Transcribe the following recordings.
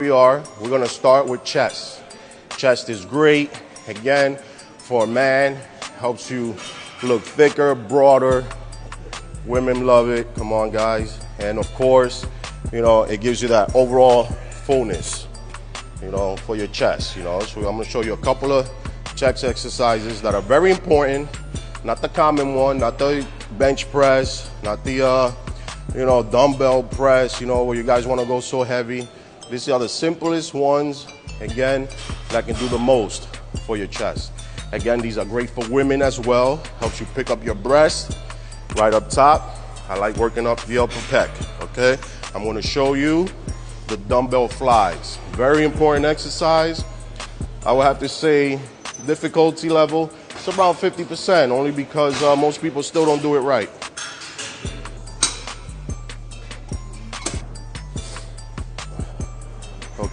We're gonna start with chest. Chest is great, again, for a man, helps you look thicker, broader. Women love it, come on guys. And of course, you know, it gives you that overall fullness, you know, for your chest, you know. So I'm gonna show you a couple of chest exercises that are very important. Not the common one, not the bench press, not the, you know, dumbbell press, you know, where you guys wanna go so heavy. These are the simplest ones, again, that can do the most for your chest. Again, these are great for women as well. Helps you pick up your breast right up top. I like working up the upper pec, okay? I'm gonna show you the dumbbell flies. Very important exercise. I would have to say difficulty level, it's around 50%, only because most people still don't do it right.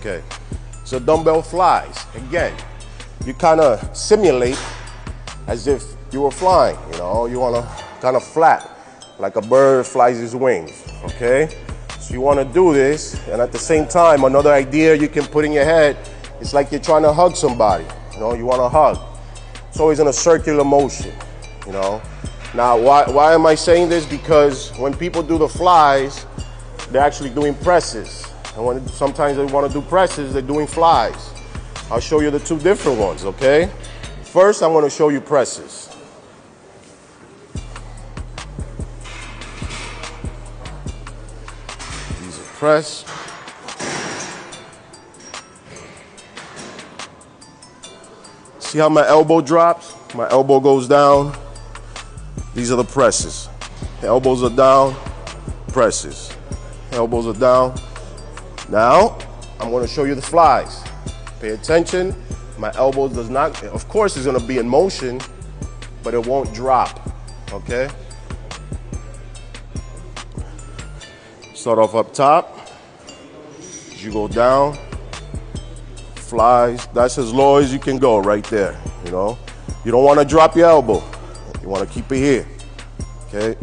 Okay, so dumbbell flies. Again, you kind of simulate as if you were flying, you know, you want to kind of flap like a bird flies his wings, okay? So you want to do this, and at the same time, another idea you can put in your head, it's like you're trying to hug somebody, you know, you want to hug. It's always in a circular motion, you know. Now, why am I saying this? Because when people do the flies, they're actually doing presses. And when sometimes they want to do presses, they're doing flies. I'll show you the two different ones, okay? First, I'm going to show you presses. These are press. See how my elbow drops? My elbow goes down. These are the presses. The elbows are down, presses. Elbows are down. Now, I'm going to show you the flies. Pay attention. My elbow does not, of course, it's going to be in motion, but it won't drop, okay? Start off up top. As you go down, flies. That's as low as you can go right there, you know? You don't want to drop your elbow. You want to keep it here, okay?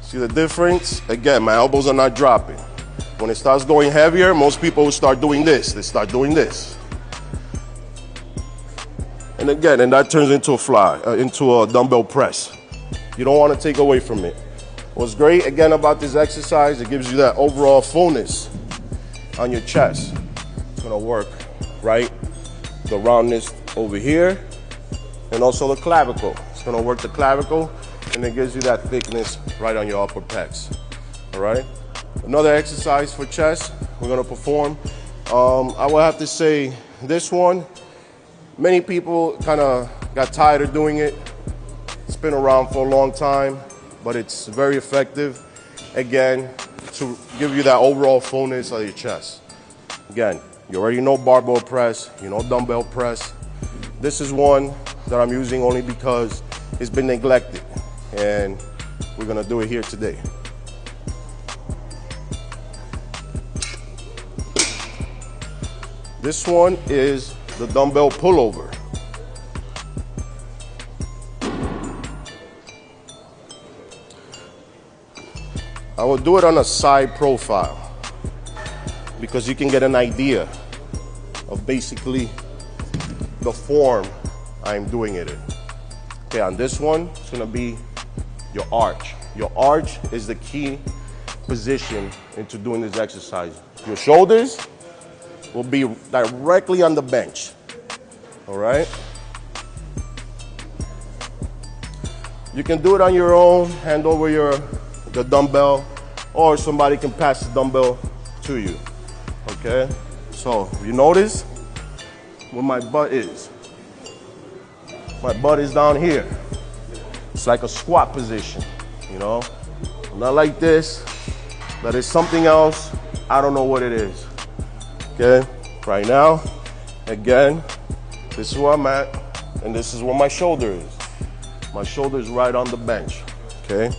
See the difference? Again, my elbows are not dropping. When it starts going heavier, most people will start doing this. They start doing this. And again, and that turns into a fly, into a dumbbell press. You don't want to take away from it. What's great, again, about this exercise, it gives you that overall fullness on your chest. It's going to work, right? The roundness over here, and also the clavicle. It's going to work the clavicle, and it gives you that thickness right on your upper pecs, all right? Another exercise for chest we're gonna perform. I will have to say this one, many people kind of got tired of doing it. It's been around for a long time, but it's very effective, again, to give you that overall fullness of your chest. Again, you already know barbell press, you know dumbbell press. This is one that I'm using only because it's been neglected, and we're gonna do it here today. This one is the dumbbell pullover. I will do it on a side profile because you can get an idea of basically the form I'm doing it in. Okay, on this one, it's gonna be your arch. Your arch is the key position into doing this exercise. Your shoulders will be directly on the bench, all right? You can do it on your own, hand over the dumbbell, or somebody can pass the dumbbell to you, okay? So you notice where my butt is. My butt is down here. It's like a squat position, you know? Not like this, but it's something else. I don't know what it is. Okay, right now, again, this is where I'm at, and this is where my shoulder is. My shoulder is right on the bench, okay?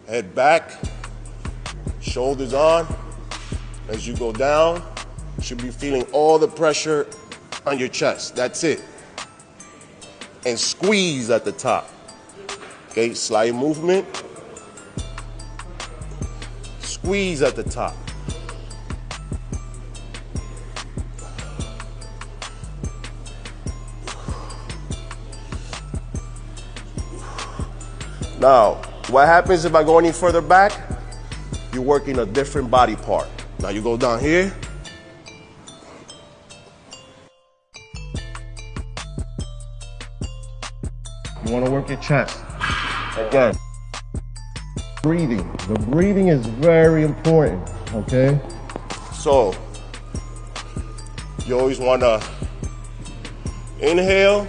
Head back, shoulders on. As you go down, you should be feeling all the pressure on your chest. That's it. And squeeze at the top. Okay, slight movement. Squeeze at the top. Now, what happens if I go any further back? You're working a different body part. Now you go down here. You want to work your chest. Again, breathing. The breathing is very important, okay? So, you always want to inhale.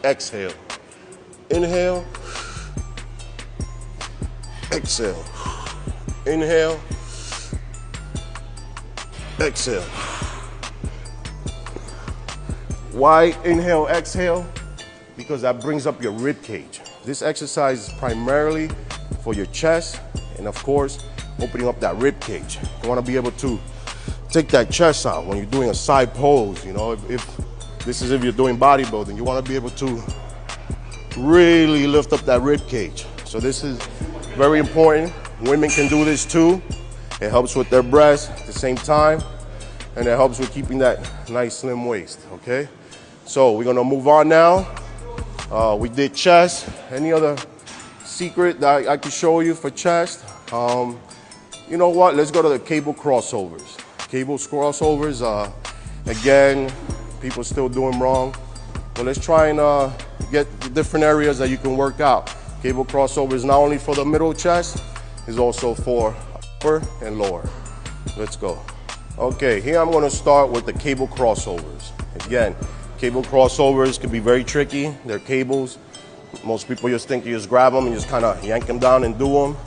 Exhale. Inhale. Exhale. Inhale. Exhale. Why inhale, exhale? Because that brings up your rib cage. This exercise is primarily for your chest and, of course, opening up that rib cage. You want to be able to take that chest out when you're doing a side pose. You know, if this is if you're doing bodybuilding, you want to be able to really lift up that rib cage. So this is very important. Women can do this too. It helps with their breasts at the same time, and it helps with keeping that nice slim waist, okay? So we're gonna move on now. We did chest. Any other secret that I can show you for chest? You know what, let's go to the cable crossovers. Cable crossovers, again, people still do them wrong. But let's try and get different areas that you can work out. Cable crossover is not only for the middle chest, it's also for upper and lower. Let's go. Okay, here I'm gonna start with the cable crossovers. Again, cable crossovers can be very tricky. They're cables. Most people just think you just grab them and just kind of yank them down and do them.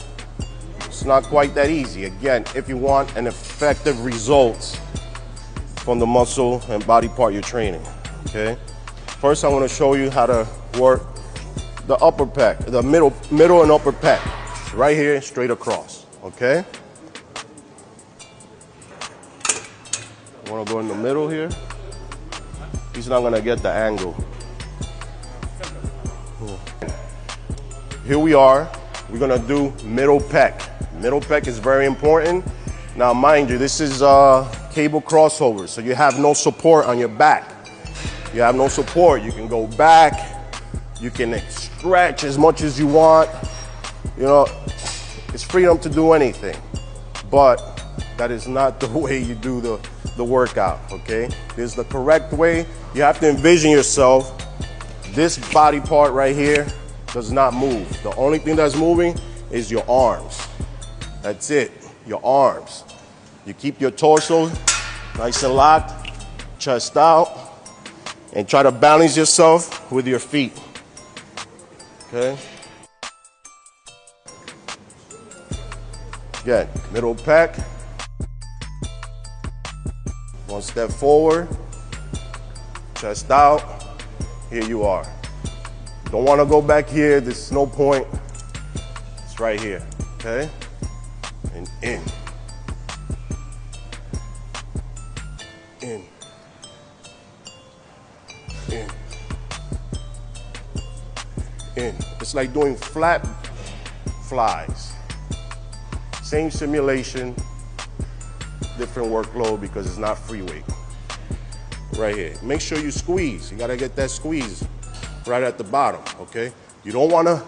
It's not quite that easy. Again, if you want an effective results from the muscle and body part you're training, okay? First, I'm gonna show you how to work the upper pec, the middle and upper pec, right here, straight across, okay? I wanna go in the middle here. He's not gonna get the angle. Here we are, we're gonna do middle pec. Middle pec is very important. Now, mind you, this is cable crossover, so you have no support on your back. You have no support. You can go back. You can stretch as much as you want. You know, it's freedom to do anything. But that is not the way you do the workout, okay? There's the correct way. You have to envision yourself. This body part right here does not move. The only thing that's moving is your arms. That's it, your arms. You keep your torso nice and locked, chest out, and try to balance yourself with your feet, okay? Again, middle pec. One step forward, chest out, here you are. Don't wanna go back here, there's no point. It's right here, okay? And in. In. In. In. It's like doing flat flies. Same simulation, different workload because it's not free weight. Right here. Make sure you squeeze. You gotta get that squeeze right at the bottom, okay? You don't wanna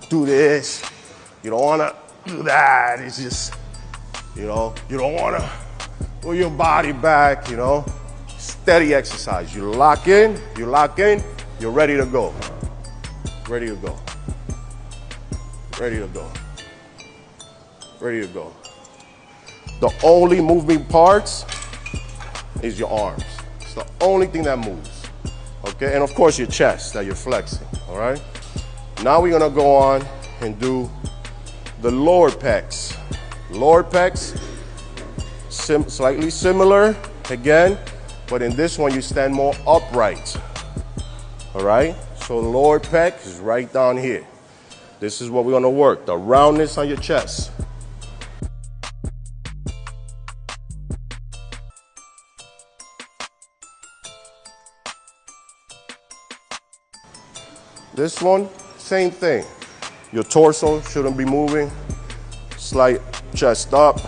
do this. You don't wanna do that. It's just, you know, you don't wanna pull your body back, you know? Steady exercise. You lock in, you're ready to go. Ready to go. Ready to go. Ready to go. The only moving parts is your arms. It's the only thing that moves. Okay, and of course your chest that you're flexing, all right? Now we're gonna go on and do the lower pecs. Lower pecs, slightly similar, again, but in this one you stand more upright. all right? So the lower pec is right down here. This is what we're gonna work, the roundness on your chest. This one, same thing. Your torso shouldn't be moving. Slight chest up.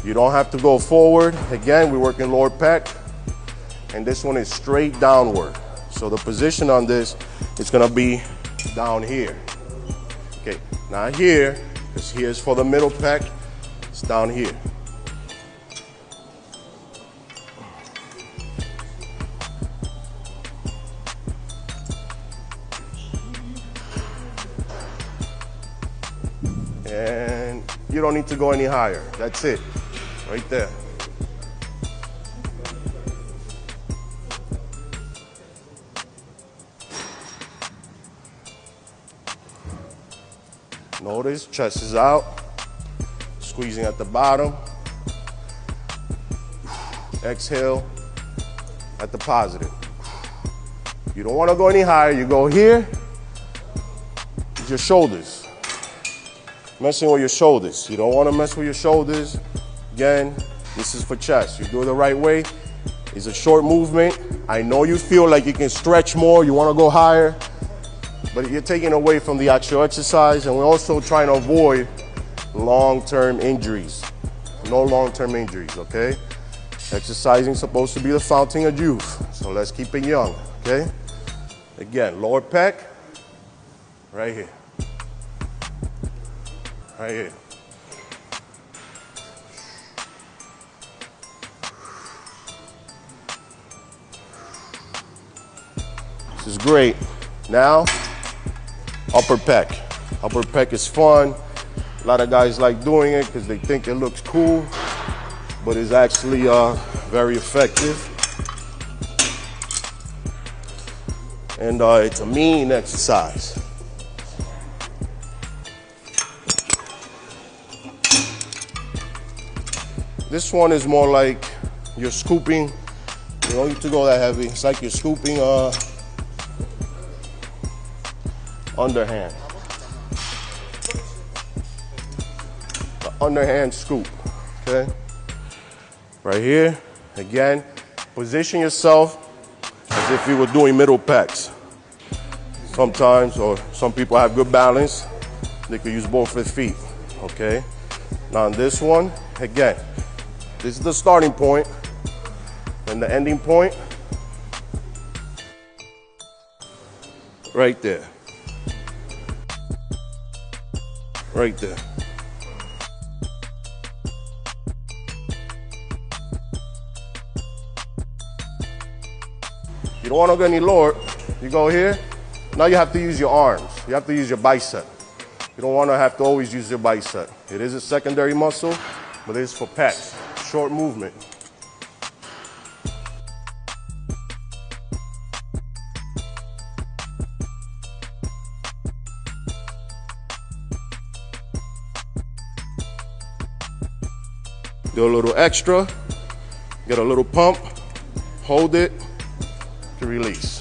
You don't have to go forward. Again, we're working lower pec. And this one is straight downward. So the position on this is gonna be down here. Okay, not here, because here's for the middle pec. It's down here. And you don't need to go any higher. That's it, right there. Notice, chest is out, squeezing at the bottom. Exhale at the positive. You don't want to go any higher. You go here, your shoulders. Messing with your shoulders. You don't want to mess with your shoulders. Again, this is for chest. You do it the right way. It's a short movement. I know you feel like you can stretch more, you want to go higher, but you're taking away from the actual exercise, and we're also trying to avoid long-term injuries. No long-term injuries, okay? Exercising is supposed to be the fountain of youth, so let's keep it young, okay? Again, lower pec, right here. Right here. This is great. Now, upper pec. Upper pec is fun. A lot of guys like doing it because they think it looks cool, but it's actually very effective. And it's a mean exercise. This one is more like you're scooping. You don't need to go that heavy. It's like you're scooping underhand. The underhand scoop, okay? Right here, again, position yourself as if you were doing middle pecs. Sometimes, or some people have good balance, they could use both their feet, okay? Now on this one, again, this is the starting point, and the ending point, right there. Right there. You don't want to go any lower. You go here. Now you have to use your arms. You have to use your bicep. You don't want to have to always use your bicep. It is a secondary muscle, but it is for pecs. Short movement. Do a little extra, get a little pump, hold it to release.